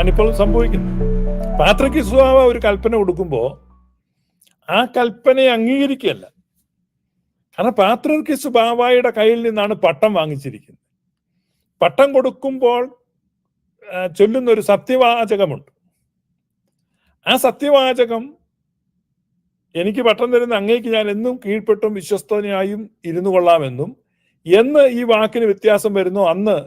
അതാണിപ്പോൾ സംഭവിക്കുന്നത്. പാത്രിക്കീസ് ബാവ ഒരു കൽപ്പന കൊടുക്കുമ്പോൾ ആ കൽപ്പനയെ അംഗീകരിക്കുകയല്ല. കാരണം പാത്രിക്കീസ് ബാവയുടെ കയ്യിൽ നിന്നാണ് പട്ടം വാങ്ങിച്ചിരിക്കുന്നത്. പട്ടം കൊടുക്കുമ്പോൾ ചൊല്ലുന്ന ഒരു സത്യവാചകമുണ്ട്. ആ സത്യവാചകം, എനിക്ക് പട്ടം തരുന്ന അങ്ങേക്ക് ഞാൻ എന്നും കീഴ്പ്പെട്ടും വിശ്വസ്തനായും ഇരുന്നു കൊള്ളാമെന്നും, എന്ന് ഈ വാക്കിന് വ്യത്യാസം വരുന്നു അന്ന്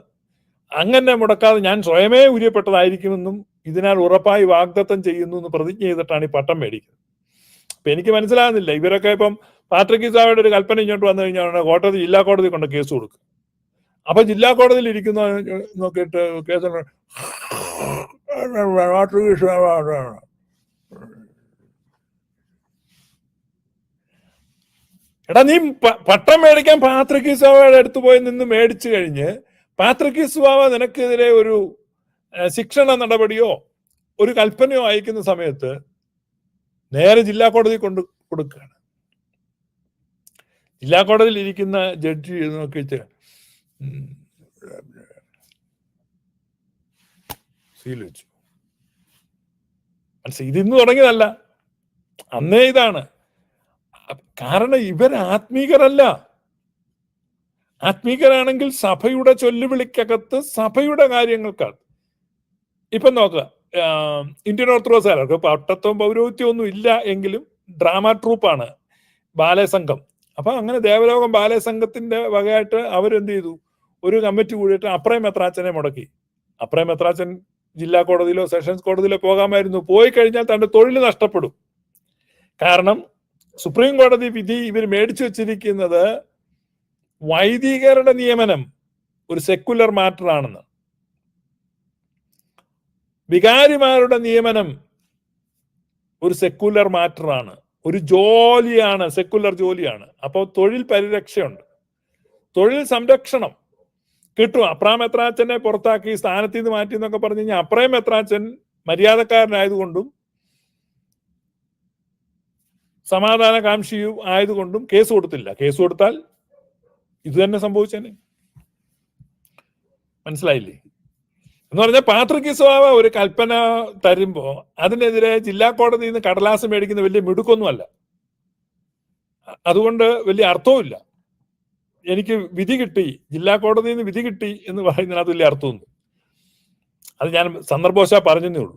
അങ്ങനെ മുടക്കാതെ ഞാൻ സ്വയമേ ഉര്യപ്പെട്ടതായിരിക്കുമെന്നും ഇതിനാൽ ഉറപ്പായി വാഗ്ദത്തം ചെയ്യുന്നു എന്ന് പ്രതിജ്ഞ ചെയ്തിട്ടാണ് ഈ പട്ടം മേടിക്കുന്നത്. അപ്പൊ എനിക്ക് മനസ്സിലാകുന്നില്ല, ഇവരൊക്കെ ഇപ്പം പാത്രിക്കീസ് ബാവയുടെ ഒരു കൽപ്പന ഇങ്ങോട്ട് വന്നു കഴിഞ്ഞാൽ കോടതി, ജില്ലാ കോടതി കൊണ്ട് കേസ് കൊടുക്കും. അപ്പൊ ജില്ലാ കോടതിയിൽ ഇരിക്കുന്ന നോക്കിയിട്ട് കേസ് എടാ, നീ പട്ടം മേടിക്കാൻ പാത്രിക്കീസ് ബാവയുടെ അടുത്ത് പോയി നിന്ന് മേടിച്ചു കഴിഞ്ഞ് പാത്രിക്കീസ് ബാവ നിനക്കെതിരെ ഒരു ശിക്ഷണ നടപടിയോ ഒരു കൽപ്പനയോ അയക്കുന്ന സമയത്ത് നേരെ ജില്ലാ കോടതി കൊണ്ട് കൊടുക്കുകയാണ്. ജില്ലാ കോടതിയിൽ ഇരിക്കുന്ന ജഡ്ജി നോക്കിയിട്ട് സീൽ വെച്ചു. മനസ്സിലായി, ഇതിന്ന് തുടങ്ങിയതല്ല, അന്നേ ഇതാണ്. കാരണം ഇവർ ആത്മീകരല്ല. ആത്മീകരാണെങ്കിൽ സഭയുടെ ചൊല്ലുവിളിക്കകത്ത് സഭയുടെ കാര്യങ്ങൾക്കാണ്. ഇപ്പൊ നോക്കുക, ഇന്ത്യൻ ഓർത്തഡോക്സുകാർക്ക് പട്ടത്വം പൗരോഹിത്യം ഒന്നും ഇല്ല എങ്കിലും ഡ്രാമ ട്രൂപ്പാണ് ബാലെ സംഘം. അപ്പൊ അങ്ങനെ ദേവലോകം ബാലെ സംഘത്തിന്റെ വകയായിട്ട് അവരെന്ത് ചെയ്തു, ഒരു കമ്മിറ്റി കൂടിയിട്ട് അപ്രയം മെത്രാച്ചനെ മുടക്കി. അപ്രയം മെത്രാച്ചൻ ജില്ലാ കോടതിയിലോ സെഷൻസ് കോടതിയിലോ പോകാമായിരുന്നു. പോയി കഴിഞ്ഞാൽ തന്റെ തൊഴിൽ നഷ്ടപ്പെടും. കാരണം സുപ്രീം കോടതി വിധി ഇവർ മേടിച്ചു വെച്ചിരിക്കുന്നത് വൈദികരുടെ നിയമനം ഒരു സെക്കുലർ മാറ്റർ ആണെന്ന്, വികാരിമാരുടെ നിയമനം ഒരു സെക്കുലർ മാറ്റർ ആണ്, ഒരു ജോലിയാണ്, സെക്കുലർ ജോലിയാണ്. അപ്പോൾ തൊഴിൽ പരിരക്ഷയുണ്ട്, തൊഴിൽ സംരക്ഷണം കിട്ടും. അപ്രാം മെത്രാച്ചനെ പുറത്താക്കി സ്ഥാനത്ത് നിന്ന് മാറ്റി എന്നൊക്കെ പറഞ്ഞു കഴിഞ്ഞാൽ അപ്രാം മെത്രാച്ചൻ മര്യാദക്കാരനായതുകൊണ്ടും സമാധാനകാംക്ഷിയും ആയതുകൊണ്ടും കേസ് കൊടുത്തില്ല. കേസ് കൊടുത്താൽ ഇത് തന്നെ സംഭവിച്ചേനെ. മനസ്സിലായില്ലേ? എന്ന് പറഞ്ഞാൽ പാത്രിക്കീസ് ബാവ ഒരു കൽപ്പന തരുമ്പോ അതിനെതിരെ ജില്ലാ കോടതിയിൽ നിന്ന് കടലാസ് മേടിക്കുന്ന വലിയ മിടുക്കൊന്നുമല്ല. അതുകൊണ്ട് വലിയ അർത്ഥവുമില്ല. എനിക്ക് വിധി കിട്ടി, ജില്ലാ കോടതിയിൽ നിന്ന് വിധി കിട്ടി എന്ന് പറയുന്നതിനകത്ത് വലിയ അർത്ഥമൊന്നും. അത് ഞാൻ സന്ദർഭവശാൽ പറഞ്ഞതേ ഉള്ളൂ.